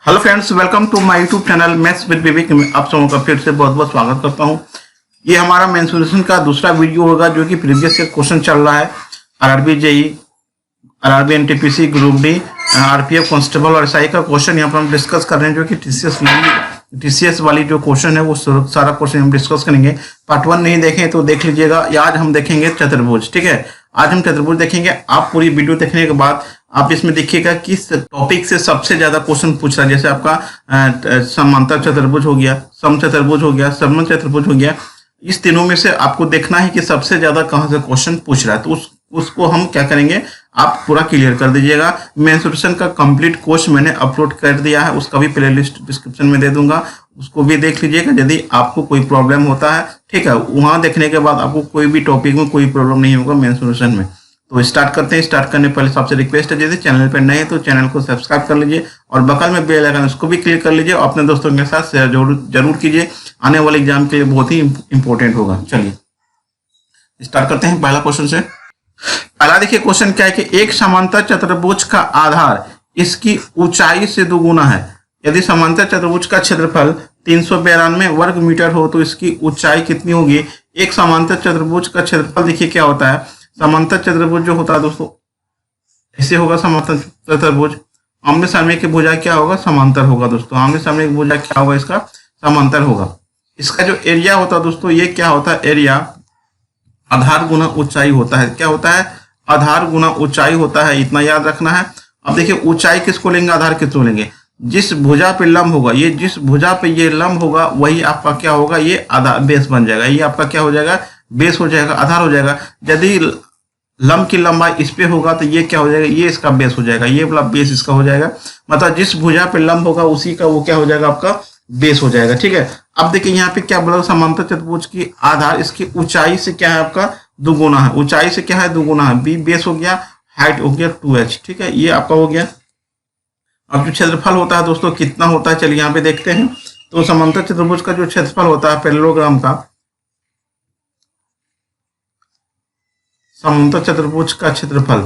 Hello friends, welcome to my YouTube channel maths with Vivek में आप सबों का फिर से बहुत बहुत स्वागत करता हूं। ये हमारा मेंसुरेशन का दूसरा वीडियो होगा जो कि प्रीवियस से क्वेश्चन चल रहा है। RRB JE, RRB NTPC, group D, RPF constable और एसआई का क्वेश्चन यहाँ पर हम डिस्कस कर रहे हैं, जो कि टीसीएस वाली जो क्वेश्चन है वो सारा क्वेश्चन हम डिस्कस करेंगे। पार्ट 1 नहीं देखें तो देख लीजिएगा। आज हम देखेंगे चतुर्भुज। ठीक है, आज हम चतुर्भुज देखेंगे। आप पूरी वीडियो देखने के बाद आप इसमें देखिएगा किस टॉपिक से सबसे ज्यादा क्वेश्चन पूछ रहा है। जैसे आपका समांतर चतुर्भुज हो गया, समचतुर्भुज हो गया, समन चतुर्भुज हो गया। इस तीनों में से आपको देखना है कि सबसे ज्यादा कहां से क्वेश्चन पूछ रहा है, तो उसको हम क्या करेंगे, आप पूरा क्लियर कर दीजिएगा। मेंसुरेशन का कंप्लीट कोर्स मैंने अपलोड कर दिया है, उसका भी प्लेलिस्ट डिस्क्रिप्शन में दे दूंगा, उसको भी देख लीजिएगा यदि आपको कोई प्रॉब्लम होता है। ठीक है, वहां देखने के बाद आपको कोई भी टॉपिक में कोई प्रॉब्लम नहीं होगा मेंसुरेशन में। तो स्टार्ट करते हैं। स्टार्ट करने पहले सबसे रिक्वेस्ट है, यदि चैनल पर नए हैं तो चैनल को सब्सक्राइब कर लीजिए और बगल में बेल आइकन उसको भी क्लिक कर लीजिए और अपने दोस्तों के साथ शेयर जरूर कीजिए। आने वाले एग्जाम के लिए बहुत ही इंपॉर्टेंट होगा। चलिए स्टार्ट करते हैं पहला क्वेश्चन से। पहला देखिए क्वेश्चन क्या है कि एक समांतर चतुर्भुज का आधार इसकी ऊंचाई से दोगुना है। यदि समांतर चतुर्भुज का क्षेत्रफल 392 वर्ग मीटर हो तो इसकी ऊंचाई कितनी होगी। एक समांतर चतुर्भुज का क्षेत्रफल देखिए क्या होता है। समांतर चतुर्भुज जो होता है दोस्तों ऐसे होगा। समांतर चतुर्भुज आमने सामने की भुजा क्या होगा, समांतर होगा दोस्तों। आमने सामने की भुजा क्या होगा, इसका समांतर होगा। इसका जो एरिया होता है दोस्तों, ये क्या होता है, एरिया आधार गुना ऊंचाई होता है। क्या होता है, आधार गुना ऊंचाई होता है, इतना याद रखना है। अब देखिए ऊंचाई किसको लेंगे, आधार किसको लेंगे। जिस भुजा पे लंब होगा, ये जिस भुजा पे ये लंब होगा वही आपका क्या होगा, ये आधार बेस बन जाएगा। ये आपका क्या हो जाएगा, बेस हो जाएगा, आधार हो जाएगा। यदि लंब की लंबाई इस पे होगा तो ये क्या हो जाएगा, ये इसका बेस हो जाएगा। ये वाला बेस इसका हो जाएगा, मतलब जिस भुजा पे लंब होगा उसी का वो क्या हो जाएगा, आपका बेस हो जाएगा। ठीक है, अब देखिए यहाँ पे क्या बोला, समांतर चतुर्भुज की आधार इसकी ऊंचाई से क्या है, आपका दुगुना है। ऊंचाई से क्या है, दुगुना है। बी बेस हो गया, हाइट हो गया 2h। ठीक है, ये आपका हो गया। अब जो क्षेत्रफल होता है दोस्तों कितना होता है, चलिए यहाँ पे देखते हैं। तो समांतर चतुर्भुज का जो क्षेत्रफल होता है पैरेललोग्राम का, समांतर चतुर्भुज का क्षेत्रफल,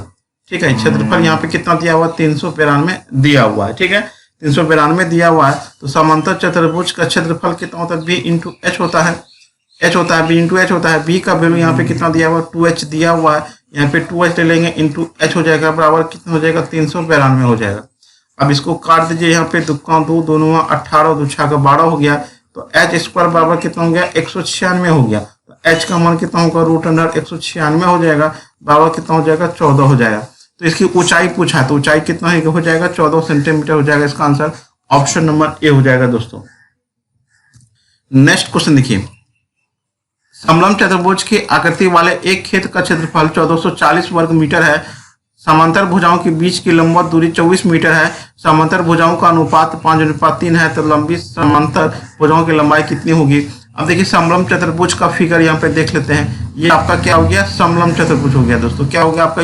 ठीक है, क्षेत्रफल यहाँ पे कितना दिया हुआ, 392 दिया हुआ है। ठीक है, 392 दिया हुआ है। तो समांतर चतुर्भुज का क्षेत्रफल कितना होता है, बी इंटू एच होता है। एच होता है, बी इंटू एच होता है। बी का वैल्यू यहाँ पे कितना दिया हुआ, 2h दिया हुआ है। यहाँ पे 2h ले लेंगे, इंटू एच हो जाएगा, बराबर कितना हो जाएगा, 392 हो जाएगा। अब इसको काट दीजिए, यहाँ पे दुक्का 2 दोनों 18 2 6 12 हो गया। तो एच स्क्वायर बराबर कितना हो गया, 196 हो गया। तो एच का मान कितना होगा, √196 हो जाएगा, बराबर कितना हो जाएगा, 14 हो जाएगा। तो इसकी ऊंचाई पूछा है, तो ऊंचाई कितना हो जाएगा, 14 सेंटीमीटर हो जाएगा। इसका आंसर ऑप्शन नंबर ए हो जाएगा दोस्तों। नेक्स्ट क्वेश्चन देखिए, समलंब चतुर्भुज की आकृति वाले एक खेत का क्षेत्रफल 1440 वर्ग मीटर है। समांतर भुजाओं के बीच की लंबवत दूरी 24 मीटर है। समांतर भुजाओं का अनुपात 5:3 है। तो लंबी समांतर भुजाओं की लंबाई कितनी होगी। अब देखिए समलंब चतुर्भुज का फिगर यहाँ पे देख लेते हैं। ये आपका क्या हो गया, समलंब चतुर्भुज हो गया दोस्तों। क्या हो गया आपका,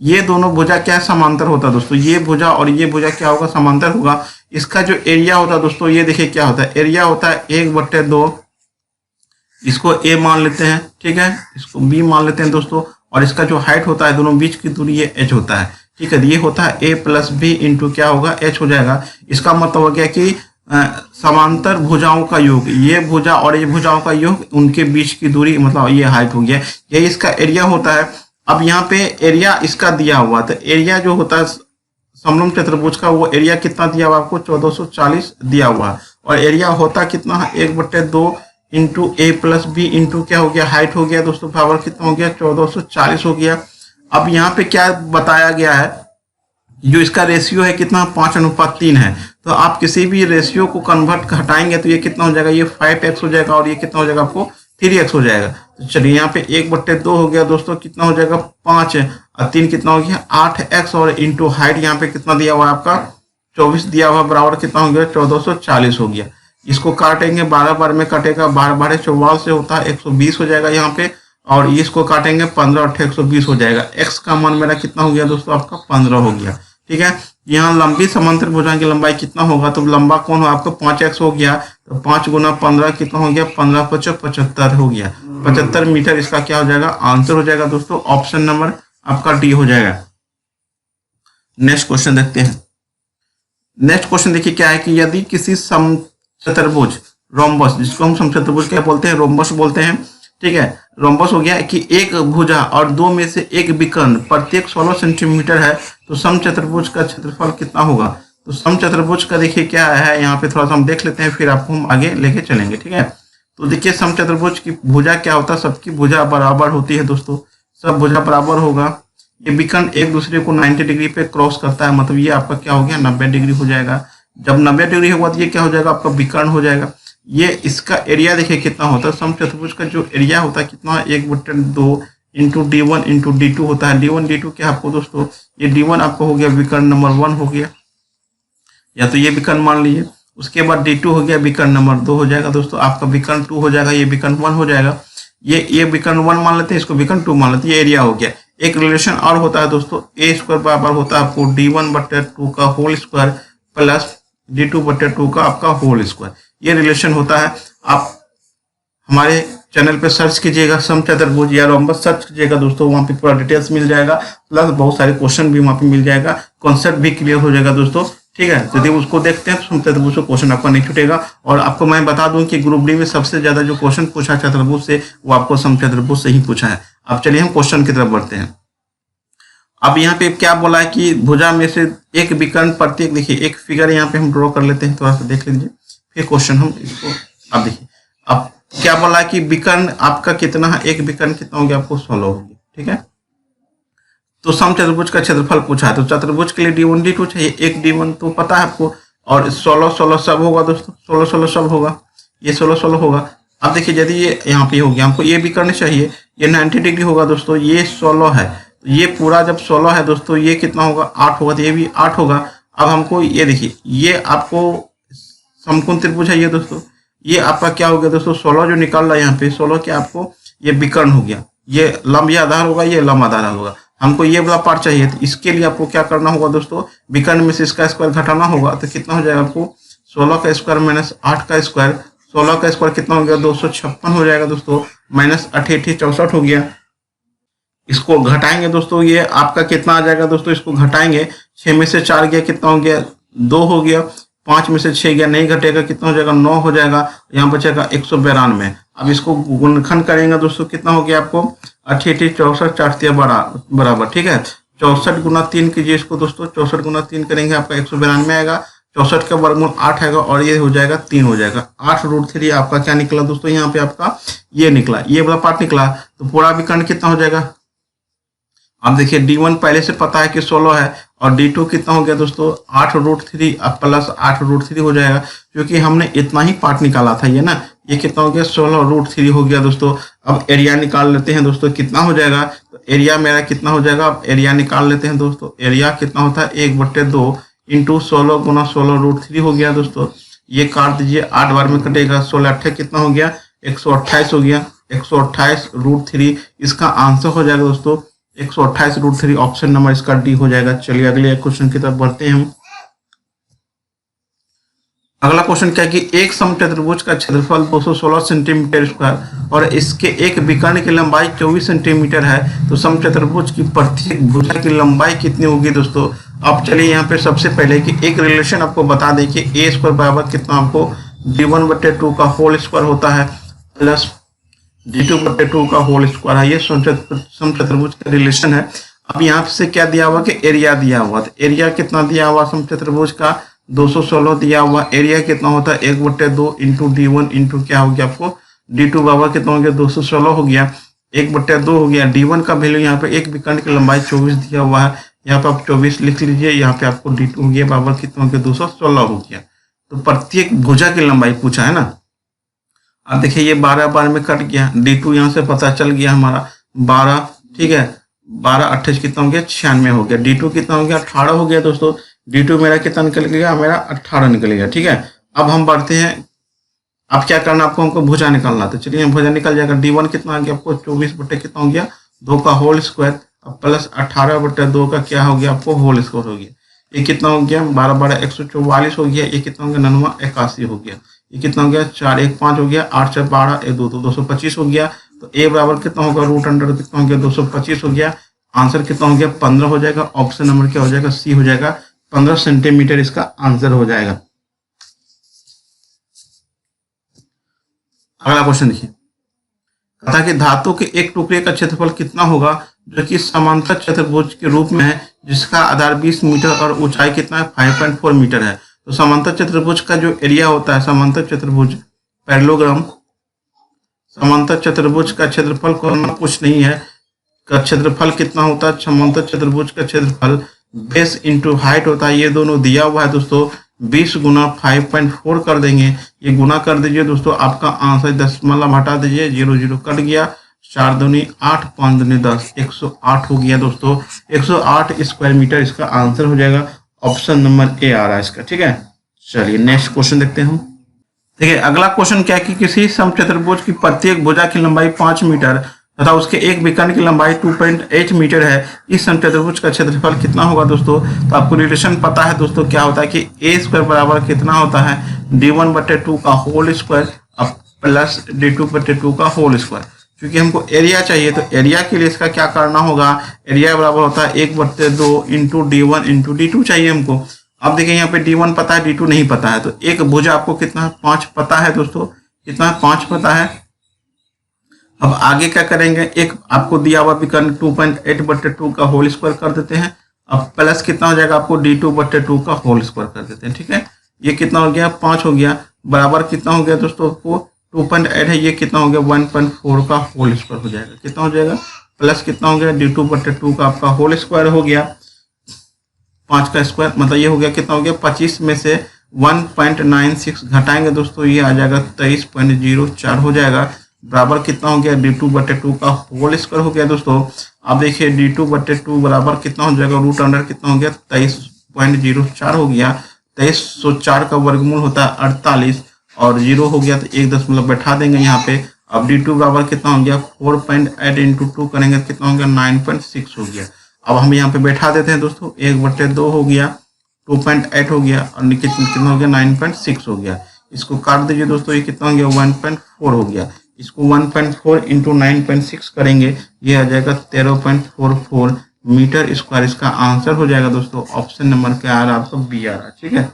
ये दोनों भुजा क्या है, समांतर होता है दोस्तों। ये भुजा और ये भुजा क्या होगा, समांतर होगा। इसका जो एरिया होता है दोस्तों, ये देखिए क्या होता है, एरिया होता है 1/2। इसको ए मान लेते हैं, ठीक है, इसको बी मान लेते हैं दोस्तों। और इसका जो हाइट होता है दोनों बीच की दूरी, ये एच होता है। ठीक है, ये होता है a + b इंटू क्या होगा, एच हो जाएगा। इसका मतलब हो गया कि समांतर भुजाओं का योग, ये भुजा और ये भुजाओं का योग, उनके बीच की दूरी मतलब ये हाइट हो गया। ये इसका एरिया होता है। अब यहाँ पे एरिया इसका दिया हुआ, तो एरिया जो होता है समलंब चतुर्भुज का, वो एरिया कितना दिया हुआ आपको, 1440 दिया हुआ है। और एरिया होता कितना है, 1/2 इंटू a + b इंटू क्या हो गया, हाइट हो गया दोस्तों, बराबर कितना हो गया, 1440 हो गया। अब यहाँ पे क्या बताया गया है, जो इसका रेशियो है कितना, 5:3 है। तो आप किसी भी रेशियो को कन्वर्ट हटाएंगे तो ये कितना हो जाएगा, ये 5x हो जाएगा और ये कितना हो जाएगा आपको 3x हो जाएगा। तो चलिए यहाँ पे 1/2 हो गया दोस्तों, कितना हो जाएगा 5 और 3 कितना हो गया 8x और इंटू हाइट यहाँ पे कितना दिया हुआ है आपका 24 दिया हुआ, बराबर कितना हो गया 1440 हो गया। इसको काटेंगे 12 बार में कटेगा, 12 बार 44 से होता है 120 हो जाएगा यहाँ पे। और इसको काटेंगे 15 8 120 हो जाएगा। x का मान मेरा कितना हो गया दोस्तों, आपका 15 हो गया। ठीक है, यहाँ लंबी समांतर भुजा की लंबाई कितना होगा, तो लंबा कौन हो आपको 5x हो गया। तो 5 × 15 कितना हो गया, 15 × 5 75 हो गया। 75 मीटर इसका क्या हो जाएगा, आंसर हो जाएगा दोस्तों। ऑप्शन नंबर आपका डी हो जाएगा। नेक्स्ट क्वेश्चन देखते हैं। नेक्स्ट क्वेश्चन देखिए क्या है कि यदि किसी समचतुर्भुज रोम्बस, जिसको हम समचतुर्भुज क्या बोलते हैं, रोम्बस बोलते हैं, ठीक है, रोम्बस हो गया कि एक भुजा और दो में से एक विकर्ण प्रत्येक 16 सेंटीमीटर है, तो समचतुर्भुज का क्षेत्रफल कितना होगा। तो समचतुर्भुज का देखिए क्या है, यहाँ पे थोड़ा सा हम देख लेते हैं, फिर आपको हम आगे लेके चलेंगे, ठीक है। तो देखिए समचतुर्भुज की भुजा क्या होता है, सबकी भुजा बराबर होती है दोस्तों, सब भुजा बराबर होगा। ये विकर्ण एक दूसरे को 90 डिग्री पे क्रॉस करता है, मतलब ये आपका क्या हो गया 90 डिग्री हो जाएगा। जब 90 डिग्री होगा तो ये क्या हो जाएगा आपका विकर्ण हो जाएगा। ये इसका एरिया देखिए कितना होता है, समचतुर्भुज का जो एरिया होता है कितना, 1/2 इंटू D1 इंटू D2 होता है। D1 D2 क्या आपको दोस्तों, ये D1 आपको हो गया विकर्ण नंबर 1 हो गया, या तो ये विकर्ण मान लीजिए। उसके बाद D2 हो गया विकर्ण नंबर 2 हो जाएगा दोस्तों, आपका विकर्ण 2 हो जाएगा, ये विकर्ण 1 हो जाएगा। ये विकर्ण 1 मान लेते हैं, इसको विकर्ण 2 मान लेते हैं, ये एरिया हो गया। एक रिलेशन और होता है दोस्तों, A² बराबर होता है आपको D1/2 का होल स्क्वायर प्लस D2/2 का आपका होल स्क्वायर, ये रिलेशन होता है। आप हमारे चैनल पे सर्च कीजिएगा समचतुर्भुज या रोम्बस सर्च कीजिएगा दोस्तों, वहाँ पे पूरा डिटेल्स मिल जाएगा, प्लस बहुत सारे क्वेश्चन भी वहाँ पे मिल जाएगा, कॉन्सेप्ट भी क्लियर हो जाएगा दोस्तों, ठीक है। यदि उसको देखते हैं तो समचतुर्भुज का क्वेश्चन आपका नहीं छूटेगा। और आपको मैं बता दूं कि ग्रुप डी में सबसे ज्यादा जो क्वेश्चन पूछा चतुर्भुज से, वो आपको समचतुर्भुज से ही पूछा है। अब चलिए हम क्वेश्चन की तरफ बढ़ते हैं। अब यहाँ पे क्या बोला है कि भुजा में से एक विकर्ण प्रत्येक, देखिए एक फिगर यहाँ पे हम ड्रॉ कर लेते हैं, थोड़ा सा देख लीजिए, फिर क्वेश्चन हम इसको, अब देखिए अब क्या बोला है कि विकर्ण आपका कितना है, एक विकर्ण कितना हो गया आपको 16 हो गया, ठीक है। तो समचतुर्भुज का क्षेत्रफल पूछा है, तो चतुर्भुज के लिए D1 D2 चाहिए, एक D1 तो पता है आपको, और 16 सब होगा दोस्तों, 16 सब होगा, ये 16 होगा। अब देखिए यदि ये यहाँ पे हो गया, हमको ये विकर्ण चाहिए, ये 90 डिग्री होगा दोस्तों, ये 16 है, तो ये पूरा जब 16 है दोस्तों, ये कितना होगा 8 होगा, तो ये भी 8 होगा। अब हमको ये देखिए, ये आपको समकोण त्रिभुज है ये दोस्तों, ये आपका क्या हो गया दोस्तों, 16 जो निकल रहा है यहाँ पे 16 क्या आपको ये विकर्ण हो गया, ये लंब या आधार होगा, ये लंब आधार होगा। हमको ये वाला पार्ट चाहिए, तो इसके लिए आपको क्या करना होगा दोस्तों, विकर्ण में से इसका स्क्वायर घटाना होगा, तो कितना हो जाएगा आपको 16 का स्क्वायर माइनस 8 का स्क्वायर, 16 का स्क्वायर कितना हो गया 256 हो जाएगा दोस्तों, माइनस 8 64 हो गया। इसको घटाएंगे दोस्तों, ये आपका कितना आ जाएगा दोस्तों, इसको घटाएंगे, 6 में से 4 गया कितना हो गया 2 हो गया, 5 में से 6 गया नहीं घटेगा, कितना हो जाएगा 9 हो जाएगा, यहाँ बचेगा 192। अब इसको गुणनखंड करेंगे दोस्तों, कितना हो गया आपको 8 64 4 बराबर, ठीक है। 64 गुना 3 कीजिए इसको दोस्तों, 64 गुना 3 करेंगे आपका 192 आएगा, 64 का वर्गमूल 8 आएगा, और ये हो जाएगा 3 हो जाएगा, 8√3 आपका क्या निकला दोस्तों, यहाँ पे आपका ये निकला, ये वाला पार्ट निकला। तो पूरा विकर्ण कितना हो जाएगा, अब देखिए D1 पहले से पता है कि 16 है, और D2 कितना हो गया दोस्तों 8√3 प्लस 8√3 हो जाएगा, क्योंकि हमने इतना ही पार्ट निकाला था, ये ना, ये कितना हो गया 16√3 हो गया दोस्तों। अब एरिया निकाल लेते हैं दोस्तों, कितना हो जाएगा, तो एरिया मेरा कितना हो जाएगा, अब एरिया निकाल लेते हैं दोस्तों। एरिया कितना होता है 1/2 इंटू 16 गुना 16√3 हो गया दोस्तों, ये काट दीजिए, 8 बार में कटेगा, 16 8 कितना हो गया 128 हो गया, 128√3 इसका आंसर हो जाएगा दोस्तों 128√3, ऑप्शन नंबर इसका डी हो जाएगा। चलिए अगले क्वेश्चन की तरफ बढ़ते हैं हम। अगला क्वेश्चन क्या है कि एक समचतुर्भुज का क्षेत्रफल 216 सेंटीमीटर स्क्वायर और इसके एक विकर्ण की लंबाई 24 सेंटीमीटर है, तो समचतुर्भुज की प्रत्येक भुजा की लंबाई कितनी होगी दोस्तों। अब चलिए यहाँ पे सबसे पहले कि एक रिलेशन आपको बता दें कि A² बराबर कितना आपको D1/2 का होल स्क्वायर होता है प्लस D2/2 का होल स्क्वायर है, ये समचतुर्भुज का रिलेशन है। अब यहाँ से क्या दिया हुआ कि एरिया दिया हुआ, तो एरिया कितना दिया हुआ समचतुर्भुज का 216 दिया हुआ, एरिया कितना होता है 1/2 इंटू D1 इंटू क्या हो गया आपको D2 बराबर कितना हो गया 216 हो गया, 1/2 हो गया। D1 का वैल्यू यहाँ पे एक विकर्ण की लंबाई 24 दिया हुआ है, यहाँ पे आप 24 लिख लीजिए, यहाँ पे आपको D2 हो गया बराबर कितना हो गया 216 हो गया। तो प्रत्येक भुजा की लंबाई पूछा है ना। अब देखिए ये 12 बार में कट गया, D2 यहाँ से पता चल गया हमारा 12, ठीक है, 12 28 कितना हो गया 96 हो गया, D2 कितना हो गया 18 हो गया दोस्तों, D2 मेरा कितना निकल गया मेरा 18 निकल गया, ठीक है। अब हम बढ़ते हैं, अब क्या करना आपको, हमको भुजा निकालना, तो चलिए भुजा निकल जाएगा। D1 कितना आ गया आपको 24 बटे कितना हो गया 2 का होल स्क्वायर प्लस 18/2 का क्या हो गया आपको होल स्क्वायर हो गया, ये कितना हो गया 12 12 144 हो गया, ये कितना हो गया 99 81 हो गया, ये कितना हो गया 4 1 5 हो गया, 8 4 12 1 2 तो 225 हो गया। तो A बराबर कितना होगा √अंडर कितना हो गया 225 हो गया, आंसर कितना हो गया 15 हो जाएगा, ऑप्शन नंबर क्या हो जाएगा सी हो जाएगा 15 सेंटीमीटर इसका आंसर हो जाएगा। अगला क्वेश्चन देखिए, कहा कि धातु के एक टुकड़े का क्षेत्रफल कितना होगा जो कि समांतर चतुर्भुज के रूप में है, जिसका आधार 20 मीटर और ऊंचाई कितना है 5.4 मीटर है। तो समांतर चतुर्भुज का जो एरिया होता है, समांतर चतुर्भुज पैरेललोग्राम, समांतर चतुर्भुज का क्षेत्रफल करना कुछ नहीं है, का क्षेत्रफल कितना होता है, समांतर चतुर्भुज का क्षेत्रफल बेस इंटू हाइट होता है। ये दोनों दिया हुआ है दोस्तों, 20 गुना 5.4 कर देंगे, ये गुना कर दीजिए दोस्तों, आपका आंसर दशमलव हटा दीजिए, 0 0 कट गया, 4 दूनी 8, 5 दूनी 10, 108 हो गया दोस्तों। 108 स्क्वायर मीटर इसका आंसर हो जाएगा। ऑप्शन नंबर ए आ रहा है इसका। ठीक है, चलिए नेक्स्ट क्वेश्चन देखते हैं। देखिए अगला क्वेश्चन क्या है कि किसी समचतुर्भुज की प्रत्येक भुजा की लंबाई 5 मीटर तथा उसके एक विकर्ण की लंबाई 2.8 मीटर है, इस समचतुर्भुज का क्षेत्रफल कितना होगा दोस्तों। तो आपको रिलेशन पता है दोस्तों, क्या होता है कि ए स्क्वायर बराबर कितना होता है d1/2 का होल स्क्वायर प्लस d2/2 का होल स्क्वायर। क्योंकि हमको एरिया चाहिए तो एरिया के लिए इसका क्या करना होगा, एरिया बराबर होता है 1/2 इंटू d1 इंटू d2 चाहिए हमको। अब देखिए यहाँ पे d1 पता है, d2 नहीं पता है, तो एक भुजा आपको कितना 5 पता है दोस्तों, कितना 5 पता है। अब आगे क्या करेंगे, एक आपको दिया हुआ विकर्ण 2.8/2 का होल स्क्वायर कर देते हैं। अब प्लस कितना हो जाएगा आपको d2/2 का होल स्क्वायर कर देते हैं। ठीक है, ये कितना हो गया 5 हो गया, बराबर कितना हो गया दोस्तों, आपको 2.8 है, ये कितना हो गया 1.4 का होल स्क्वायर हो जाएगा। कितना हो जाएगा, प्लस कितना हो गया d2/2 का आपका होल स्क्वायर हो गया, 5 का स्क्वायर, मतलब ये हो गया कितना हो गया 25 में से 1.96 घटाएंगे दोस्तों, ये आ जाएगा 23.04 हो जाएगा, बराबर कितना हो गया d2/2 का होल स्क्वायर हो गया दोस्तों। अब देखिए d2/2 बराबर कितना हो जाएगा, रूट अंडर कितना हो गया 23.04 हो गया। 2304 का वर्गमूल होता है 48 और 0 हो गया तो 1 दशमलव बैठा देंगे यहाँ पे। अब d2 बराबर कितना हो गया 4.8 इंटू 2 करेंगे कितना हो गया 9.6 हो गया। अब हम यहाँ पे बैठा देते हैं दोस्तों, 1/2 हो गया, 2.8 हो गया और कितना हो गया 9.6 हो गया। इसको काट दीजिए दोस्तों, ये कितना हो गया 1.4 हो गया। इसको 1.4 इंटू 9.6 करेंगे, ये आ जाएगा 13.44 मीटर स्क्वायर इसका आंसर हो जाएगा दोस्तों। ऑप्शन नंबर क्या आ रहा है आपका बी आ रहा है। ठीक है,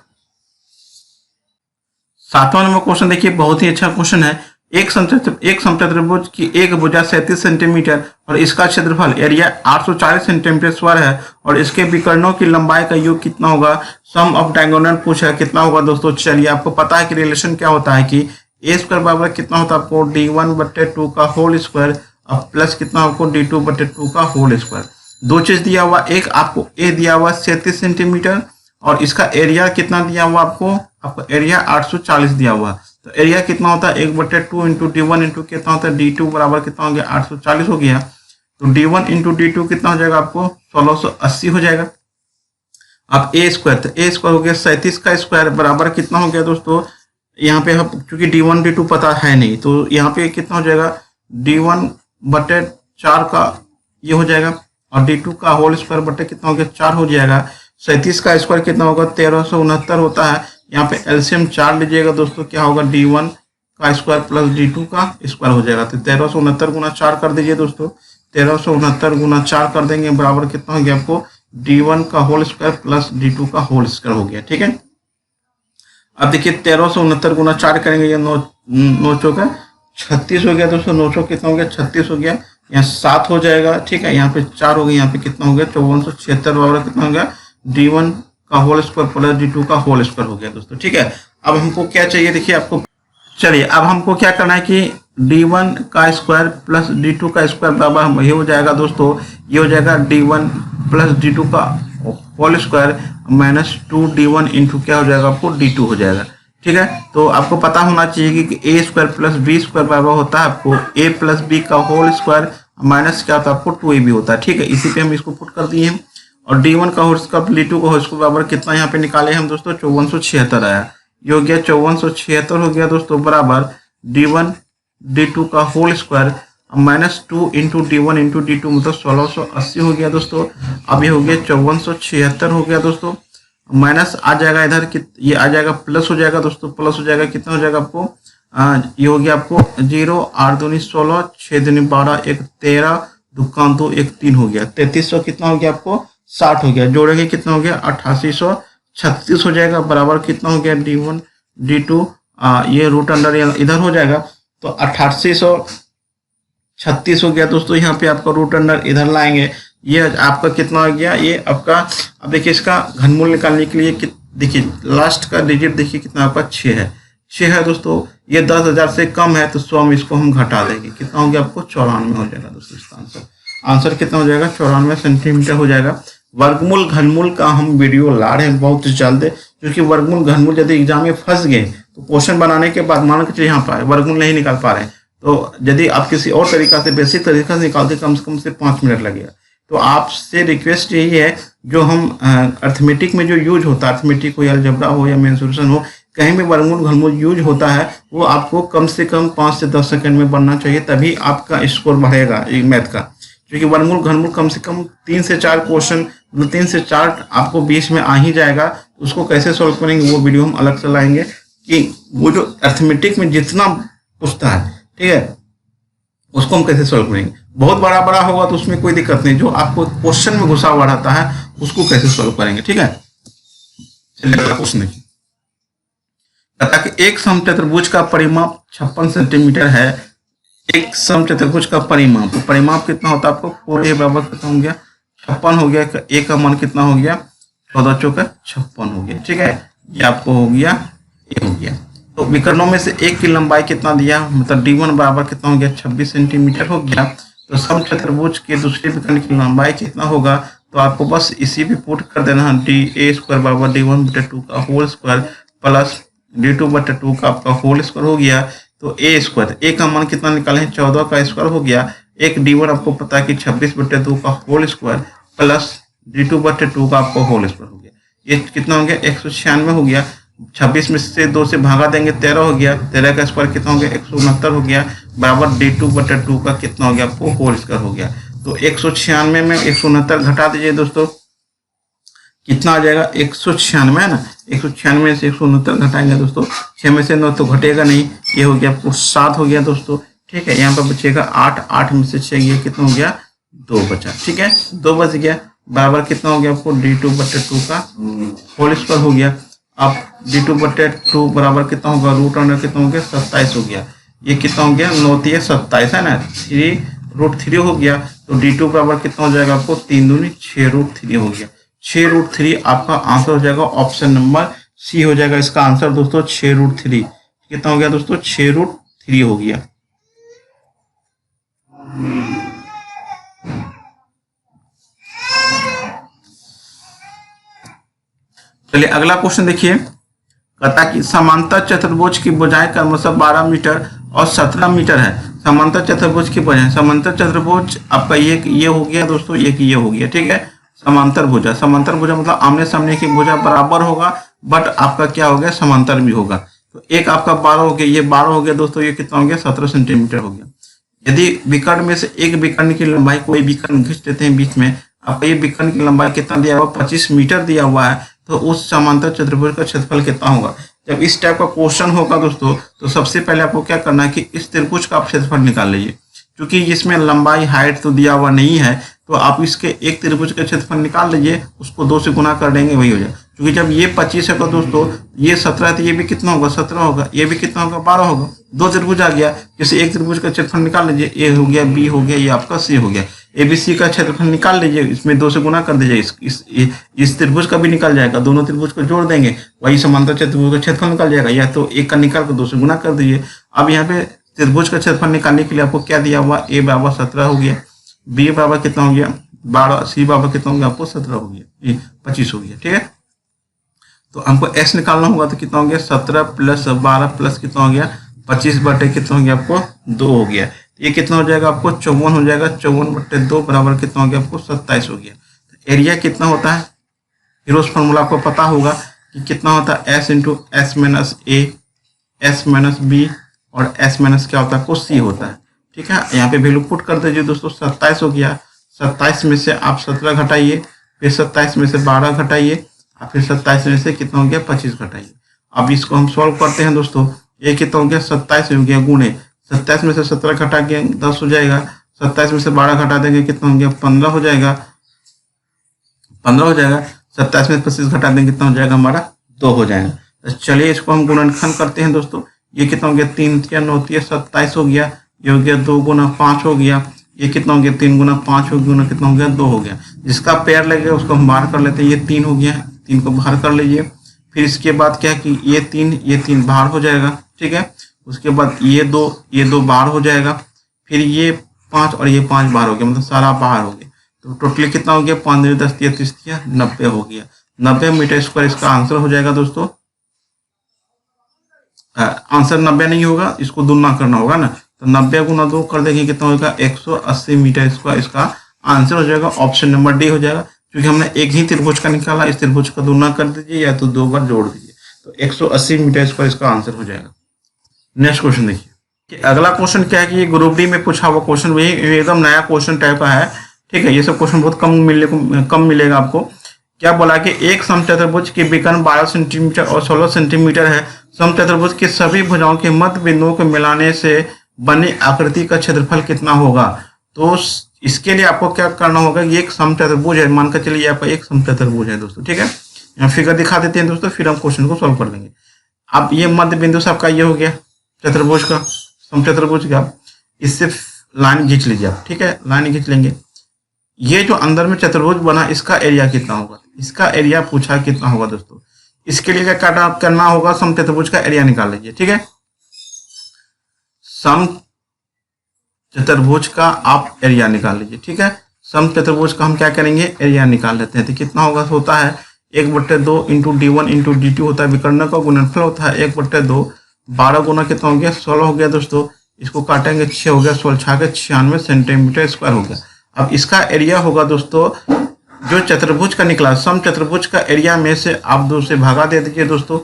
7वां नंबर क्वेश्चन देखिए, बहुत ही अच्छा क्वेश्चन है। एक समचतुर्भुज की एक भुजा 37 सेंटीमीटर और इसका क्षेत्रफल एरिया 840 सेंटीमीटर स्क्वायर है और इसके विकर्णों की लंबाई का योग कितना होगा। सम ऑफ डायगोनल पूछा कितना होगा दोस्तों। चलिए आपको पता है कि रिलेशन क्या होता है कि ए स्क्वायर बराबर कितना होता है आपको d1/2 का होल स्क्वायर और प्लस कितना आपको d2/2 का होल स्क्वायर। दो चीज दिया हुआ, एक आपको ए दिया हुआ 37 सेंटीमीटर और इसका एरिया कितना दिया हुआ आपको एरिया 840 दिया हुआ। तो एरिया कितना होता है 1/2 इंटू d1 इंटू कितना होता है d2 बराबर कितना हो गया 840 हो गया। तो d1 इंटू d2 कितना हो जाएगा आपको 1680 हो जाएगा। अब ए स्क्वायर, तो ए स्क्वायर हो गया 37 का स्क्वायर बराबर कितना हो गया दोस्तों, यहाँ पे हम क्योंकि d1 d2 पता है नहीं तो यहाँ पे कितना हो जाएगा d1/4 का ये हो जाएगा और d2 का होल स्क्वायर बटे कितना हो गया 4 हो जाएगा। 37 का स्क्वायर कितना होगा 1369 होता है। यहाँ पे एलसीएम 4 लीजिएगा दोस्तों, क्या होगा d1 का स्क्वायर प्लस d2 का स्क्वायर हो जाएगा। तो 1369 गुना 4 कर दीजिए दोस्तों, 1369 गुना 4 कर देंगे बराबर कितना हो गया आपको d1 का होल स्क्वायर प्लस d2 का होल स्क्वायर हो गया। ठीक है, अब देखिए 1369 गुना 4 करेंगे, ये 9 चौका 36 हो गया दोस्तों, 9 चौक कितना हो गया 36 हो गया, यहाँ 7 हो जाएगा। ठीक है, यहाँ पे 4 हो गया, यहाँ पे कितना हो गया 5476 बराबर कितना हो गया d1 का होल स्क्वायर प्लस d2 का होल स्क्वायर हो गया दोस्तों। ठीक है, अब हमको क्या चाहिए देखिए आपको, चलिए अब हमको क्या करना है कि d1 का स्क्वायर प्लस d2 का स्क्वायर बराबर ये हो जाएगा दोस्तों, ये हो जाएगा d1 प्लस d2 का whole square minus 2d1 into क्या हो जाएगा आपको d2 हो जाएगा। ठीक है, तो आपको पता होना चाहिए कि a square plus b square बराबर होता है आपको a प्लस b का होल स्क्वायर माइनस क्या होता है आपको 2ab होता है। ठीक है, इसी पे हम इसको पुट कर दिए हैं और d1 का होल स्क्वायर d2 का होल स्क्वायर बराबर कितना यहाँ पे निकाले हम दोस्तों 5476 आया, ये हो गया 5476 हो गया दोस्तों बराबर d1 d2 का whole square minus 2 into d1 into d2 मतलब 1680 हो गया दोस्तों। अब ये हो गया 5476 हो गया दोस्तों, माइनस आ जाएगा इधर ये आ जाएगा प्लस हो जाएगा दोस्तों, प्लस हो जाएगा कितना हो जाएगा आपको ये हो गया आपको 0 8 दूनी 16 6 दूनी 12 1 13 2 2 1 3 हो गया 3300 कितना हो गया आपको 60 हो गया, जोड़ेंगे कितना हो गया 8800 36 हो जाएगा, बराबर कितना हो गया D1 D2, ये रूट अंडर इधर हो जाएगा, तो 8836 हो गया दोस्तों। यहाँ पे आपका रूट अंडर इधर लाएंगे, ये आपका कितना हो गया, ये आपका। अब देखिए इसका घनमूल निकालने के लिए देखिए लास्ट का डिजिट देखिए कितना आपका 6 है, 6 है दोस्तों। ये 10,000 से कम है तो 100 में इसको हम घटा देंगे, कितना हो गया आपको 94 हो जाएगा दोस्तों। इसका आंसर कितना हो जाएगा 94 सेंटीमीटर हो जाएगा। वर्गमूल घनमूल का हम वीडियो ला रहे हैं बहुत जल्द, क्योंकि वर्गमूल घनमूल यदि एग्जाम में फंस गए तो क्वेश्चन बनाने के बाद मान के चलिए यहाँ पर वर्गमूल नहीं निकाल पा रहे हैं, तो यदि आप किसी और तरीका से बेसिक तरीका से निकालते कम से कम सिर्फ 5 मिनट लगेगा। तो आपसे रिक्वेस्ट यही है, जो हम अर्थमेटिक में जो यूज होता है, अर्थमेटिक हो या अलजेब्रा हो या मेंसुरेशन हो, कहीं भी वर्गमूल घनमूल यूज होता है, वो आपको कम से कम 5 से 10 सेकंड में बनना चाहिए, तभी आपका स्कोर बढ़ेगा मैथ का। क्योंकि वर्गमूल घनमूल कम से कम 3 से 4 क्वेश्चन, मतलब 3 से 4 आपको बीच में आ ही जाएगा। उसको कैसे सॉल्व करेंगे वो वीडियो हम अलग से लाएंगे, कि वो जो अर्थमेटिक में जितना पूछता है, ठीक है, उसको हम कैसे सॉल्व करेंगे। बहुत बड़ा बड़ा होगा तो उसमें कोई दिक्कत नहीं, जो आपको क्वेश्चन में घुसा हुआ रहता है उसको कैसे सॉल्व करेंगे, ठीक है। चलिए क्वेश्चन देखिए, कहता कि एक समचतुर्भुज का परिमाप 56 सेंटीमीटर है। एक समचतुर्भुज का परिमाप, तो परिमाप कितना होता है आपको 4a बराबर कितना हो गया 56 हो गया। a का मान कितना हो गया 14 चौका 56 हो गया, ठीक है। ये आपको हो गया, ये हो गया। तो विकर्णों में से एक की लंबाई कितना दिया, मतलब D1 बराबर कितना हो गया 26 सेंटीमीटर हो गया। तो समचतुर्भुज के दूसरे विकर्ण की लंबाई कितना होगा, तो आपको बस इसी पे पुट कर देना है, DA² बराबर D1/2 का होल स्क्वायर प्लस D2/2 का आपका होल स्क्वायर हो गया। तो a का मान कितना निकाले हैं 14 का स्क्वायर हो गया। एक D1 आपको पता है कि 26/2 का होल स्क्वायर प्लस D2/2 का आपको होल स्क्वायर हो गया। ये कितना हो गया 196 हो गया। 26 में से 2 से भागा देंगे 13 हो गया। 13 का स्क्वायर कितना हो गया 169 हो गया, बराबर D2/2 का कितना हो गया आपको होल स्क्वायर हो गया। तो 196 में 169 घटा दीजिए दोस्तों, कितना आ जाएगा 196 है ना। 196 में से 169 घटाएंगे दोस्तों, 6 में से 9 तो घटेगा नहीं, ये हो गया आपको 7 हो गया दोस्तों, ठीक है। यहाँ पर बचेगा 8, 8 में से 6 गया कितना हो गया 2 बचा, ठीक है। 2 बच गया, बराबर कितना हो गया आपको D2/2 का होल स्क्वायर हो गया। अब D2/2 बराबर कितना होगा रूट अंडर कितना हो गया 27 हो गया। ये कितना हो गया 9 3 27 है ना, 3√3 हो गया। तो D2 बराबर कितना हो जाएगा आपको 3 दूनी 6√3 हो गया। 6√3 आपका आंसर हो जाएगा, ऑप्शन नंबर सी हो जाएगा इसका आंसर दोस्तों। 6√3 कितना हो गया दोस्तों 6√3 हो गया। चलिए अगला क्वेश्चन देखिए, कहता कि समांतर चतुर्भुज की भुजाएं क्रमशः 12 मीटर और 17 मीटर है। समांतर चतुर्भुज की भुजाएं, समांतर चतुर्भुज आपका ये हो गया दोस्तों, एक ये हो गया, ठीक है। समांतर भुजा, समांतर भुजा मतलब आमने सामने की भुजा बराबर होगा, बट आपका क्या हो गया समांतर भी होगा। तो एक आपका 12 हो गया, ये 12 हो गया दोस्तों, ये कितना हो गया 17 सेंटीमीटर हो गया। यदि विकर्ण में से एक विकर्ण की लंबाई, कोई विकर्ण खींच देते हैं बीच में, आपका ये विकर्ण की लंबाई कितना दिया हुआ 25 मीटर दिया हुआ है, तो उस समांतर चतुर्भुज का क्षेत्रफल कितना होगा। जब इस टाइप का क्वेश्चन होगा दोस्तों, तो सबसे पहले आपको क्या करना है कि इस त्रिभुज का आप क्षेत्रफल निकाल लीजिए। क्योंकि इसमें लंबाई हाइट तो दिया हुआ नहीं है, तो आप इसके एक त्रिभुज का क्षेत्रफल निकाल लीजिए, उसको 2 से गुना कर देंगे वही हो जाए। क्योंकि जब ये 25 है दोस्तों, ये 17 है, तो ये भी कितना होगा 17 होगा, ये भी कितना होगा 12 होगा। 2 त्रिभुज आ गया, जैसे एक त्रिभुज का क्षेत्रफल निकाल लीजिए, ए हो गया, बी हो गया, ये आपका सी हो गया। एबीसी का क्षेत्रफल निकाल लीजिए, इसमें 2 से गुना कर दीजिए, इस त्रिभुज का भी निकल जाएगा, दोनों त्रिभुज को जोड़ देंगे, वही समांतर चतुर्भुज का क्षेत्रफल निकल जाएगा। या तो एक का निकाल कर 2 से गुना कर दीजिए। अब यहाँ पे त्रिभुज का क्षेत्रफल निकालने के लिए आपको क्या दिया हुआ, ए बराबर 17 हो गया, बी बराबर कितना हो गया 12, सी बराबर कितना हो गया आपको 17 हो गया, ये 25 हो गया, ठीक है। तो हमको एस निकालना होगा, तो कितना हो गया 17 प्लस 12 प्लस कितना हो गया 25 बटे कितना हो गया आपको 2 हो गया। ये कितना हो जाएगा आपको 54 हो जाएगा। 54/2 बराबर कितना हो गया आपको 27 हो गया। तो एरिया कितना होता है, हीरोस फॉर्मूला आपको पता होगा कि कितना होता है S इंटू एस माइनस ए, एस माइनस बी, और एस माइनस क्या होता है आपको सी होता है, ठीक है। यहाँ पे वैल्यू पुट कर दीजिए दोस्तों, 27 हो गया। 27 में से आप 17 घटाइए, फिर 27 में से 12 घटाइए, और फिर 27 में से कितना हो गया 25 घटाइए। अब इसको हम सॉल्व करते हैं दोस्तों। ये कितना हो गया 27 हो गया गुणे 27 में से 17 घटा के 10 हो जाएगा। 27 में से 12 घटा देंगे कितना हो गया 15 हो जाएगा, 15 हो जाएगा। 27 में 25 घटा देंगे कितना हो जाएगा हमारा 2 हो जाएगा। तो चलिए इसको हम गुणनखंड करते हैं दोस्तों। ये कितना हो गया 3 × 9 = 27 हो गया। ये हो गया 2 × 5 हो गया। ये कितना हो गया 3 × 5 हो गया, कितना हो गया 2 हो गया। जिसका पेयर लगेगा उसको हम बाहर कर लेते हैं। ये 3 हो गया, 3 को बाहर कर लीजिए। फिर इसके बाद क्या है कि ये 3 बाहर हो जाएगा, ठीक है। उसके बाद ये 2 बाहर हो जाएगा। फिर ये 5 और ये 5 बाहर हो गया, मतलब सारा बाहर हो गया। तो टोटली कितना हो गया 5 × 10 = 30 90 हो गया। 90 मीटर स्क्वायर इसका आंसर हो जाएगा दोस्तों। आंसर 90 नहीं होगा, इसको दुगना करना होगा ना। तो 90 × 2 कर देंगे कितना होगा 180 मीटर स्क्वायर इसका आंसर हो जाएगा। ऑप्शन नंबर डी हो जाएगा, क्योंकि हमने एक ही त्रिभुज का निकाला। इस त्रिभुज का दुगना कर दीजिए या तो 2 बार जोड़ दीजिए, तो 180 मीटर स्क्वायर इसका आंसर हो जाएगा। नेक्स्ट क्वेश्चन देखिए। अगला क्वेश्चन क्या है कि ये ग्रुप डी में पूछा हुआ क्वेश्चन, वही एकदम नया क्वेश्चन टाइप का है, ठीक है। ये सब क्वेश्चन बहुत कम मिलेगा आपको। क्या बोला कि एक समचतुर्भुज की विकर्ण 12 सेंटीमीटर और 16 सेंटीमीटर है। समचतुर्भुज की सभी भुजाओं के मध्य बिंदुओं को मिलाने से बनी आकृति का क्षेत्रफल कितना होगा। तो इसके लिए आपको क्या करना होगा, ये एक समचतुर्भुज है, मान कर चलिए आपका एक समचतुर्भुज है दोस्तों, ठीक है। यहाँ फिगर दिखा देते हैं दोस्तों, फिर हम क्वेश्चन को सॉल्व कर लेंगे। अब ये मध्य बिंदु से आपका ये हो गया चतुर्भुज का, समचतुर्भुज का। इससे लाइन खींच लीजिए आप, ठीक है, लाइन खींच लेंगे। ये जो अंदर में चतुर्भुज बना इसका एरिया कितना होगा, इसका एरिया पूछा कितना होगा दोस्तों। इसके लिए क्या करना होगा, समचतुर्भुज का एरिया निकाल लीजिए, ठीक है। समचतुर्भुज का आप एरिया निकाल लीजिए, ठीक है। समचतुर्भुज का हम क्या करेंगे, एरिया निकाल लेते हैं। तो कितना होगा, होता है 1/2 × d1 × d2 होता है, विकर्ण का गुणनफल होता है 1/2। 12 गुना कितना हो गया 16 हो गया दोस्तों। इसको काटेंगे 6 हो गया, 16 × 6 = 96 सेंटीमीटर स्क्वायर हो गया। अब इसका एरिया होगा दोस्तों, जो चतुर्भुज का निकला समचतुर्भुज का एरिया में से आप 2 से भागा दे दीजिए दोस्तों,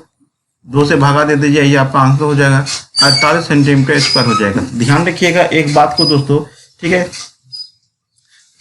2 से भागा दे दीजिए, ये आपका आंसर हो जाएगा 48 सेंटीमीटर स्क्वायर हो जाएगा। ध्यान रखिएगा एक बात को दोस्तों, ठीक है,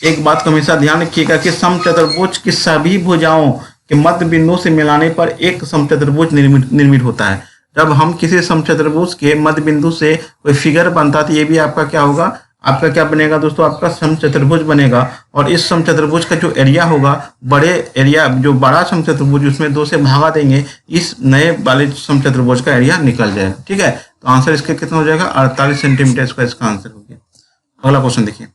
एक बात को हमेशा ध्यान रखिएगा कि समचतुर्भुज की सभी भुजाओं के मध्य बिंदु से मिलाने पर एक समचतुर्भुज निर्मित होता है। जब हम किसी समचतुर्भुज के मध्य बिंदु से कोई फिगर बनता है तो ये भी आपका क्या होगा, आपका क्या बनेगा दोस्तों, आपका समचतुर्भुज बनेगा। और इस समचतुर्भुज का जो एरिया होगा, बड़े एरिया जो बड़ा समचतुर्भुज उसमें 2 से भागा देंगे, इस नए वाले समचतुर्भुज का एरिया निकल जाएगा, ठीक है। तो आंसर इसका कितना हो जाएगा 48 सेंटीमीटर स्क्वायर इसका आंसर हो गया। अगला क्वेश्चन देखिए।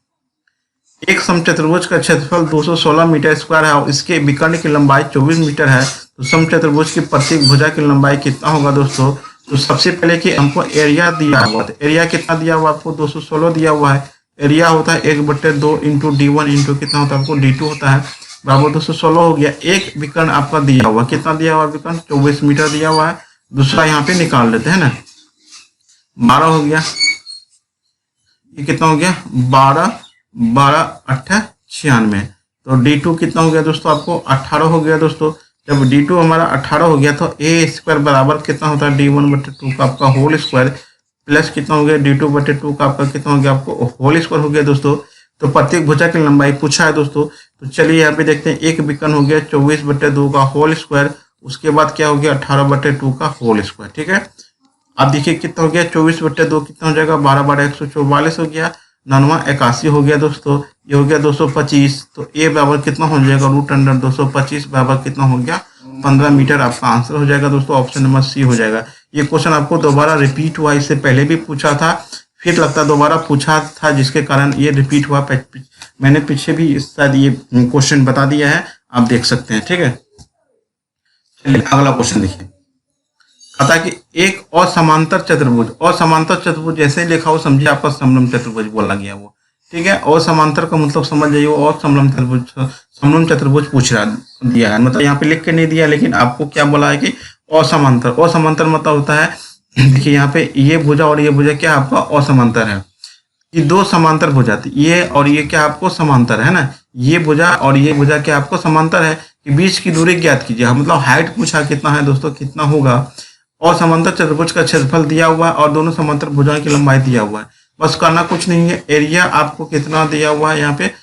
एक समचतुर्भुज का क्षेत्रफल 216 मीटर स्क्वायर है और इसके विकर्ण की लंबाई 24 मीटर है। तो समचतुर्भुज की प्रत्येक भुजा की लंबाई कितना होगा दोस्तों। तो सबसे पहले कि हमको एरिया दिया हुआ है, एरिया कितना दिया हुआ आपको 216 दिया हुआ है। एरिया होता है 1/2 × d1 × कितना होता है आपको d2 होता है, बराबर 216 हो गया। एक विकर्ण आपका दिया हुआ, कितना दिया हुआ विकर्ण 24 मीटर दिया हुआ है। दूसरा यहाँ पे निकाल लेते हैं ना, 12 हो गया, ये कितना हो गया 12 8 96। तो d2 कितना हो गया दोस्तों आपको 18 हो गया दोस्तों। जब d2 हमारा 18 हो गया तो a² बराबर कितना होता है d1/2 का आपका होल स्क्वायर प्लस कितना हो गया d2/2 का आपका कितना हो गया आपको होल स्क्वायर हो गया दोस्तों। तो प्रत्येक भुजा की लंबाई पूछा है दोस्तों। तो चलिए यहाँ पे देखते हैं, एक विकर्ण हो गया 24/2 का होल स्क्वायर, उसके बाद क्या हो गया 18/2 का होल स्क्वायर, ठीक है। अब देखिए कितना हो गया 24/2 कितना हो जाएगा 12 12 144 हो गया, 9 81 हो गया दोस्तों। ये हो गया 225। तो a बराबर कितना हो जाएगा √225 बराबर कितना हो गया 15 मीटर आपका आंसर हो जाएगा दोस्तों। ऑप्शन नंबर सी हो जाएगा। ये क्वेश्चन आपको दोबारा रिपीट हुआ, इससे पहले भी पूछा था, फिर लगता है दोबारा पूछा था, जिसके कारण ये रिपीट हुआ। मैंने पीछे भी शायद ये क्वेश्चन बता दिया है, आप देख सकते हैं, ठीक है। चलिए अगला क्वेश्चन देखिए। कहता है कि एक असमांतर चतुर्भुज जैसे ही लिखा हो समझिए आपका समलंब चतुर्भुज बोला गया वो, ठीक है। असमांतर का मतलब समझ जाइए, और समलंब चतुर्भुज पूछ रहा दिया है, मतलब यहाँ पे लिख के नहीं दिया, लेकिन आपको क्या बोला है कि असमांतर मतलब होता है, देखिए यहाँ पे ये भुजा और ये भुजा क्या आपका असमांतर है। ये 2 समांतर भुजा थी, ये और ये क्या आपको समांतर है ना, ये भुजा और ये भुजा क्या आपको समांतर है। कि बीच की दूरी ज्ञात कीजिए, मतलब हाइट पूछा कितना है दोस्तों, कितना होगा। और समांतर चतुर्भुज का क्षेत्रफल दिया हुआ है और दोनों समांतर भुजाओं की लंबाई दिया हुआ है, बस करना कुछ नहीं है। एरिया आपको कितना दिया हुआ है यहाँ पे,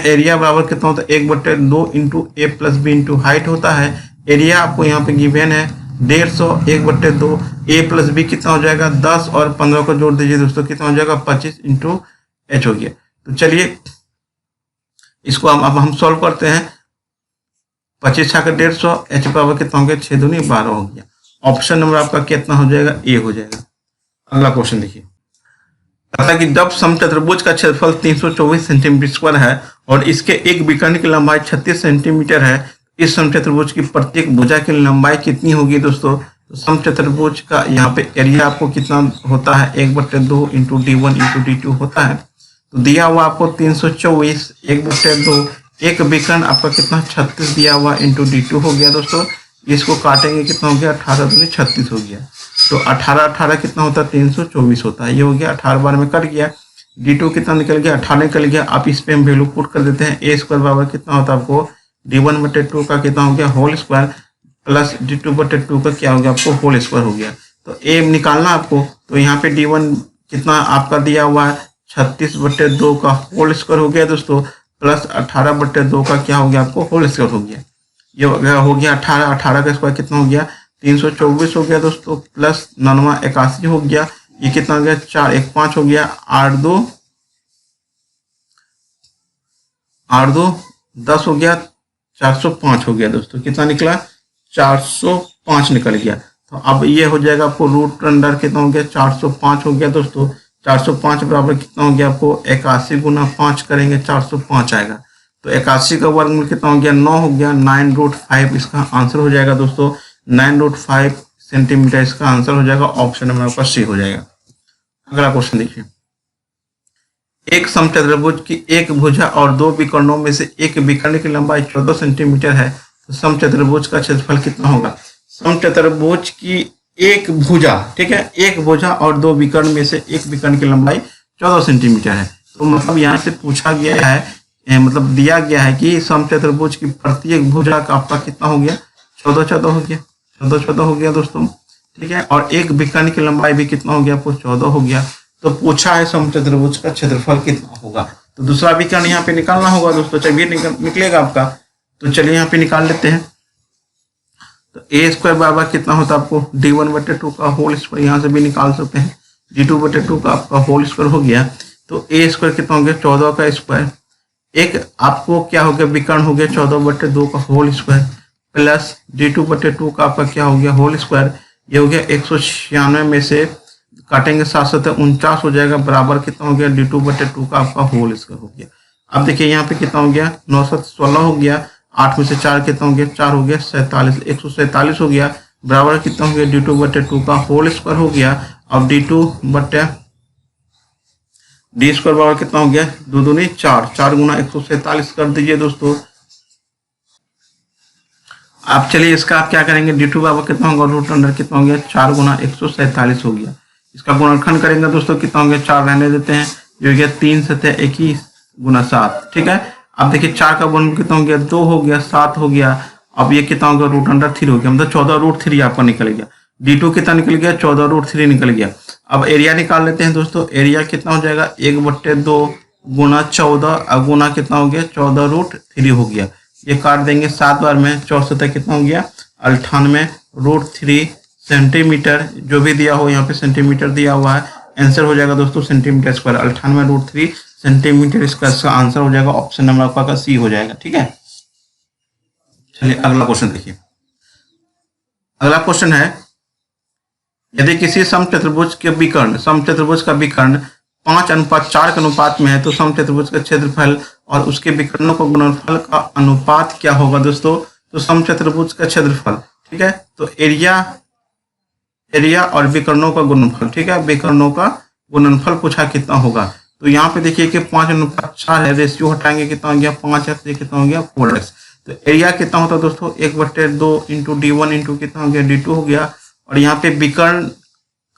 एरिया बराबर कितना होता है 1/2 × a + b × हाइट होता है। एरिया आपको यहाँ पे गिवन है 150, 1/2 a + b कितना हो जाएगा 10 और 15 को जोड़ दीजिए दोस्तों, कितना हो जाएगा 25 × h हो गया। तो चलिए इसको अब हम सॉल्व करते हैं। 25 छाके 150, h पावर कितना हो गया 6 दूनी 12 हो गया। ऑप्शन नंबर आपका कितना हो जाएगा, ए हो जाएगा। अगला क्वेश्चन देखिए, कहता कि जब समचतुर्भुज का क्षेत्रफल 324 सेंटीमीटर स्क्वायर है और इसके एक विकर्ण की लंबाई 36 सेंटीमीटर है, इस समचतुर्भुज की प्रत्येक भुजा की लंबाई कितनी होगी दोस्तों। तो समचतुर्भुज का यहाँ पे एरिया आपको कितना होता है, 1/2 इंटू D1 इंटू D2 होता है। तो दिया हुआ आपको 324, 1/2, एक विकर्ण आपका कितना 36 दिया हुआ इंटू D2 हो गया दोस्तों। इसको काटेंगे कितना हो गया, 18 दूनी 36 हो गया। तो 18 कितना होता है, 324 होता है। ये हो गया 18 बार में कट गया। D2 कितना निकल गया, 18 निकल गया। आप इस पे हम वैल्यू पुट कर देते हैं। ए स्क्वायर बराबर कितना होता है आपको, D1/2 का कितना हो गया होल स्क्वायर प्लस D2/2 का क्या हो गया आपको होल स्क्वायर हो गया। तो ए निकालना आपको, तो यहाँ पे D1 कितना आपका दिया हुआ है 36/2 का होल स्क्वायर हो गया दोस्तों, प्लस 18/2 का क्या हो गया आपको होल स्क्वायर हो गया। ये हो गया 18 का स्क्वायर कितना हो गया 324 हो गया दोस्तों, प्लस 99 81 हो गया। ये कितना हो गया 4 1 5 हो गया, 8 2 10 हो गया, 405 हो गया दोस्तों। कितना निकला 405 निकल गया। तो अब ये हो जाएगा आपको रूट अंडर कितना हो गया 405 हो गया दोस्तों। 405 बराबर कितना हो गया आपको 81 गुना 5 करेंगे 405 आएगा। तो 81 का वर्गमूल कितना हो गया 9 हो गया, 9√5 इसका आंसर हो जाएगा दोस्तों। 9√5 सेंटीमीटर इसका आंसर हो जाएगा। ऑप्शन नंबर आपका सी हो जाएगा। अगला क्वेश्चन देखिए, एक समचतुर्भुज की एक भुजा और दो विकर्णों में से एक विकर्ण की लंबाई 14 सेंटीमीटर है, तो समचतुर्भुज का क्षेत्रफल कितना होगा। समचतुर्भुज की एक भुजा, ठीक है, एक भुजा और दो विकर्ण में से एक विकर्ण की लंबाई 14 सेंटीमीटर है। तो मतलब यहाँ से पूछा गया है, मतलब दिया गया है कि समचतुर्भुज की प्रत्येक भुजा का आपका कितना हो गया 14 हो गया, 14 हो गया दोस्तों, ठीक है। और एक विकर्ण की लंबाई भी कितना हो गया आपको 14 हो गया। तो पूछा है समचतुर्भुज का क्षेत्रफल कितना होगा। तो दूसरा विकर्ण यहाँ पे निकालना होगा दोस्तों। चलिए निकलेगा आपका, तो चलिए यहाँ पे निकाल लेते हैं। तो ए स्क्वायर बराबर कितना होता है आपको D1/2 का होल स्क्वायर, यहाँ से भी निकाल सकते हैं। D2/2 का आपका होल स्क्वायर हो गया। तो ए स्क्वायर कितना हो गया 14 का स्क्वायर, एक आपको क्या हो गया विकर्ण हो गया 14/2 का होल स्क्वायर, प्लस D2/2 का आपका क्या हो गया होल स्क्वायर। ये हो गया 196 में से काटेंगे 7 49 हो जाएगा, बराबर कितना हो गया D2/2 का आपका होल स्क्वायर हो गया। अब देखिए यहाँ पे कितना हो गया 916 हो गया, 8 में से 4 कितना हो गया 4 हो गया 47, 147 हो गया, बराबर कितना हो गया D2/2 का होल स्क्वायर हो गया। अब D स्क्वायर बराबर कितना हो गया 2 दूनी 4, 4 गुना 147 कर दीजिए दोस्तों। अब चलिए इसका आप क्या करेंगे, D2 बराबर कितना होगा रूट अंडर कितना हो गया 4 गुना 147 हो गया। इसका गुणनखंड करेंगे दोस्तों कितना हो गया 4 रहने देते हैं, ये हो गया 3 7 21 गुना 7, ठीक है। अब देखिए 4 का वर्गमूल कितना हो गया 2 हो गया, 7 हो गया। अब ये कितना हो गया रूट अंडर 3 हो गया, मतलब 14√3 आपका निकल गया। D2 कितना निकल गया 14√3 निकल गया। अब एरिया निकाल लेते हैं दोस्तों। एरिया कितना हो जाएगा 1/2 गुना 14 गुना कितना हो गया 14√3 हो गया। ये काट देंगे 7 बार में, 64 कितना हो गया 98√3 सेंटीमीटर, जो भी दिया हो यहाँ पे सेंटीमीटर दिया हुआ है, आंसर हो जाएगा दोस्तों सेंटीमीटर स्क्वायर। 98√3 सेंटीमीटर इसका आंसर हो जाएगा। ऑप्शन नंबर आपका सी हो जाएगा, ठीक है। चलिए अगला क्वेश्चन देखिए। अगला क्वेश्चन है, यदि किसी समचतुर्भुज के विकर्ण, समचतुर्भुज का विकर्ण 5:4 के अनुपात में है, तो समचतुर्भुज का क्षेत्रफल और उसके विकर्णों का गुणनफल का अनुपात क्या होगा दोस्तों। तो समचतुर्भुज का क्षेत्रफल, ठीक है, तो एरिया और विकर्णों का गुणनफल, ठीक है, विकर्णों का गुणनफल पूछा कितना होगा। तो यहाँ पे देखिए कि 5:4 है, रेशियो हटाएंगे कितना हो गया 5x, ये कितना हो गया 4x। तो एरिया कितना होता है दोस्तों 1/2 इंटू D1 इंटू कितना हो गया D2 हो गया। और यहाँ पे विकर्ण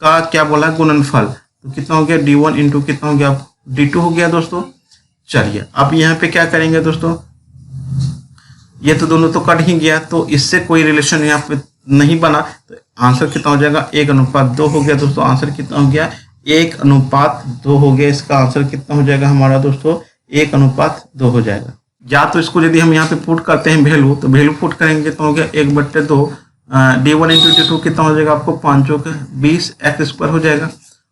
का क्या बोला गुणनफल, तो कितना हो गया D1 इंटू कितना हो गया D2 हो गया दोस्तों। चलिए अब यहाँ पे क्या करेंगे दोस्तों, ये तो दोनों तो कट ही गया, तो इससे कोई रिलेशन यहाँ पे नहीं बना, तो आंसर कितना हो जाएगा 1:2 हो गया दोस्तों। आंसर कितना हो गया 1:2 हो गया। इसका आंसर कितना हो जाएगा हमारा दोस्तों 1:2 हो जाएगा। या तो इसको यदि हम यहाँ पे पुट करते हैं वैल्यू, तो वैल्यू पुट करेंगे कितना हो गया 1/2 D1 इंटू D2 कितना हो जाएगा आपको 5 x स्क्वायर हो जाएगा।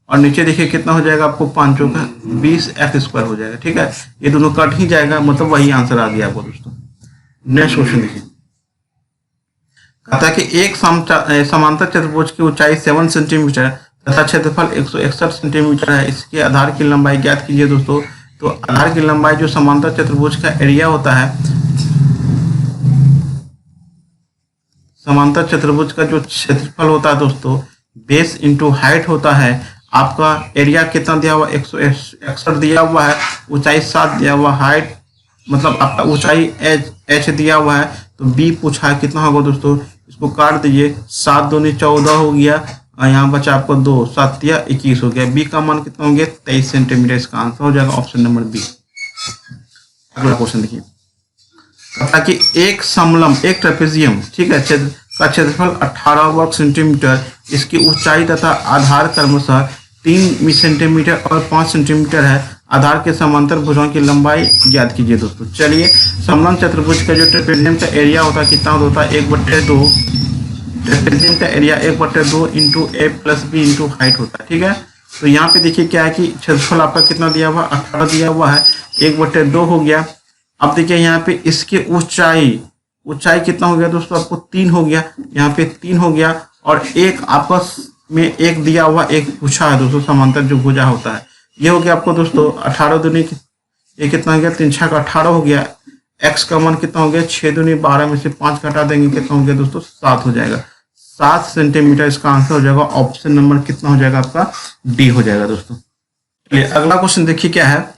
और नीचे देखिए कितना हो जाएगा आपको 5 x स्क्वायर हो जाएगा, ठीक है। ये दोनों कट ही जाएगा, मतलब वही आंसर आ गया आपको दोस्तों। नेक्स्ट क्वेश्चन देखिए। कहता है कि एक समांतर चतुर्भुज की ऊंचाई 7 सेंटीमीटर तथा क्षेत्रफल 161 सेंटीमीटर है, इसके आधार की लंबाई ज्ञात कीजिए दोस्तों। तो आधार की लंबाई जो समांतर चतुर्भुज का एरिया होता है, समांतर चतुर्भुज का जो क्षेत्रफल होता है दोस्तों, बेस इंटू हाइट होता है। आपका एरिया कितना दिया हुआ, 161 दिया हुआ है, ऊंचाई 7 दिया हुआ, हाइट मतलब आपका ऊंचाई h दिया हुआ है, तो b पूछा है कितना होगा दोस्तों। इसको काट दीजिए, 7 दूनी 14 हो गया और यहाँ बचा आपको 2, 7 या 21 हो गया। b का मान कितना हो गया, 23 सेंटीमीटर। इसका आंसर हो जाएगा ऑप्शन नंबर बी। अगला क्वेश्चन देखिए, ताकि एक समलम, एक ट्रेपेजियम, ठीक है, का क्षेत्रफल 18 वर्ग सेंटीमीटर, इसकी ऊंचाई तथा आधार क्रमशः 3 सेंटीमीटर और 5 सेंटीमीटर है। आधार के समांतर भुजाओं की लंबाई ज्ञात कीजिए दोस्तों। चलिए, समलम चतुर्भुज का जो ट्रेपेजियम का एरिया होता है कितना होता है, 1/2। ट्रेपेजियम का एरिया 1/2 इंटू ए प्लस बी इंटू हाइट होता है, ठीक है। तो यहाँ पे देखिए क्या है कि क्षेत्रफल आपका कितना दिया हुआ, 18 दिया हुआ है, 1/2 हो गया। अब देखिए यहाँ पे इसके ऊंचाई कितना हो गया दोस्तों, आपको 3 हो गया, यहाँ पे 3 हो गया, और एक आपस में एक दिया हुआ, एक पूछा है दोस्तों समांतर जो भुजा होता है। ये हो गया आपको दोस्तों 18 दूनी, ये कितना हो गया, 3 6 का 18 हो गया। एक्स का मान कितना हो गया, 6 दूनी 12 में से 5 घटा देंगे, कितना हो गया दोस्तों, 7 हो जाएगा। 7 सेंटीमीटर इसका आंसर हो जाएगा। ऑप्शन नंबर कितना हो जाएगा आपका, डी हो जाएगा दोस्तों। चलिए अगला क्वेश्चन देखिए क्या है,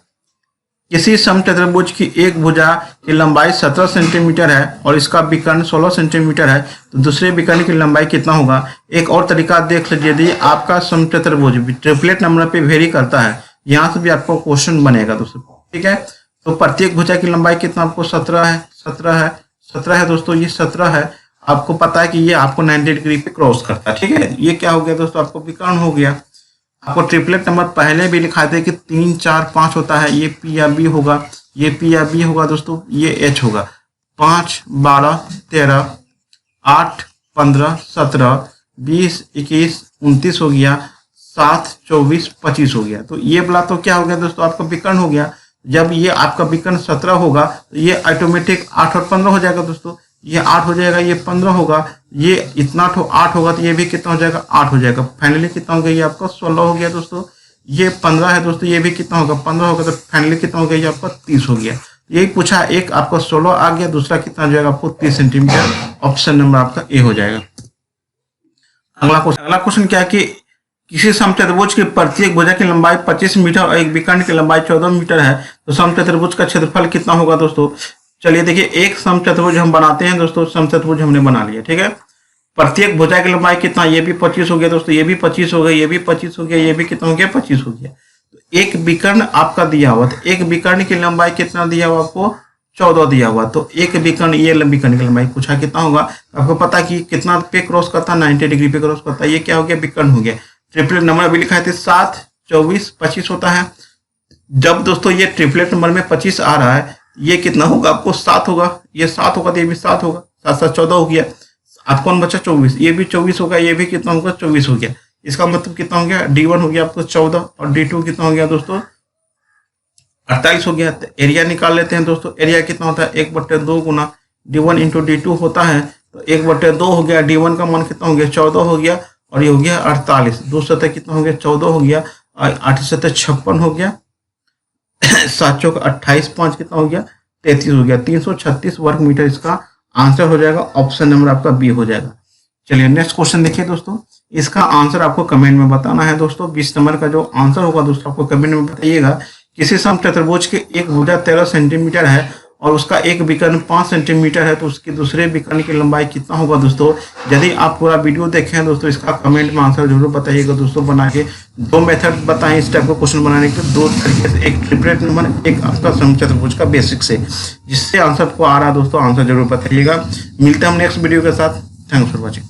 किसी समचतुर्भुज की एक भुजा की लंबाई 17 सेंटीमीटर है और इसका विकर्ण 16 सेंटीमीटर है, तो दूसरे विकर्ण की लंबाई कितना होगा। एक और तरीका देख लीजिए, यदि आपका समचतुर्भुज ट्रिपलेट नंबर पे वेरी करता है, यहाँ से भी आपको क्वेश्चन बनेगा दोस्तों, ठीक है। तो प्रत्येक भुजा की लंबाई कितना, आपको 17 है दोस्तों, ये 17 है। आपको पता है कि ये आपको 90 डिग्री पे क्रॉस करता है, ठीक है। ये क्या हो गया दोस्तों, आपको विकर्ण हो गया। आपको ट्रिपलेट नंबर पहले भी लिखा थे कि 3 4 5 होता है, ये पी या बी होगा, ये पी या बी होगा दोस्तों, ये एच होगा। 5 12 13 8 15 17 20 21 29 हो गया, 7 24 25 हो गया। तो ये वाला तो क्या हो गया दोस्तों, आपका विकर्ण हो गया। जब ये आपका विकर्ण 17 होगा तो ये ऑटोमेटिक 8 और 15 हो जाएगा दोस्तों, ये 8 हो जाएगा, ये 15 होगा, ये इतना 8 होगा, तो ये भी कितना हो जाएगा, 8 हो जाएगा। फाइनली कितना हो गया, ये आपका 16 हो गया दोस्तों। ये 15 है दोस्तों, ये भी कितना होगा, 15 होगा, तो फाइनली कितना हो गया, ये आपका 30 हो गया। यही पूछा, एक आपका 16 आ गया, दूसरा कितना हो जाएगा आपको 30 सेंटीमीटर। ऑप्शन नंबर आपका ए हो जाएगा। अगला क्वेश्चन क्या है कि किसी समचतुर्भुज की प्रत्येक भुजा की लंबाई 25 मीटर और एक विकर्ण की लंबाई 14 मीटर है, तो समचतुर्भुज का क्षेत्रफल कितना होगा दोस्तों। चलिए देखिए, एक समचतुर्भुज हम बनाते हैं दोस्तों, समचतुर्भुज हमने बना लिया, ठीक है। प्रत्येक भुजा की लंबाई कितना, ये भी 25 हो गया दोस्तों, ये भी 25 हो गया, ये भी 25 हो गया, ये भी कितना हो गया, 25 हो गया। तो एक विकर्ण आपका दिया हुआ, तो एक विकर्ण की लंबाई कितना दिया हुआ आपको, 14 दिया हुआ। तो एक विकर्ण, ये विकर्ण की लंबाई पूछा कितना होगा, आपको पता कि कितना पे क्रॉस करता है, 90 डिग्री पे क्रॉस करता है। ये क्या हो गया, विकर्ण हो गया। ट्रिपलेट नंबर अभी लिखा है 7 24 25 होता है। जब दोस्तों ये ट्रिपलेट नंबर में 25 आ रहा है, ये कितना होगा आपको, 7 होगा, ये 7 होगा, तो ये भी 7 होगा, 7 7 14 हो गया। आपको कौन बचा, 24, ये भी 24 होगा, ये भी कितना होगा, 24 हो गया। इसका मतलब कितना हो गया, D1 हो गया आपको 14 और D2 कितना हो गया दोस्तों, 28 हो गया। तो एरिया निकाल लेते हैं दोस्तों। एरिया कितना होता है, 1/2 गुना D1 इंटू D2 होता है, तो 1/2 हो गया। D1 का मान कितना हो गया, 14 हो गया, और ये हो गया 48। 2 सतह कितना हो गया, 14 हो गया, और 8 सतह 56 हो गया, 7 चौक 28, 5 कितना हो गया, 33 हो गया। 336 वर्ग मीटर इसका आंसर हो जाएगा। ऑप्शन नंबर आपका बी हो जाएगा। चलिए नेक्स्ट क्वेश्चन देखिए दोस्तों, इसका आंसर आपको कमेंट में बताना है दोस्तों। 20 नंबर का जो आंसर होगा दोस्तों, आपको कमेंट में बताइएगा। किसी समचतुर्भुज के एक भुजा 13 सेंटीमीटर है और उसका एक विकर्ण 5 सेंटीमीटर है, तो उसके दूसरे विकर्ण की लंबाई कितना होगा दोस्तों। यदि आप पूरा वीडियो देखें दोस्तों, इसका कमेंट में आंसर जरूर बताइएगा दोस्तों। बना के 2 मेथड बताएं इस टाइप का क्वेश्चन बनाने के, 2 तरीके से, एक ट्रिपलेट नंबर, एक आपका समचतुर्भुज का बेसिक से, जिससे आंसर आपको आ रहा है दोस्तों, आंसर जरूर बताइएगा। मिलते हैं हम नेक्स्ट वीडियो के साथ। Thanks for watching.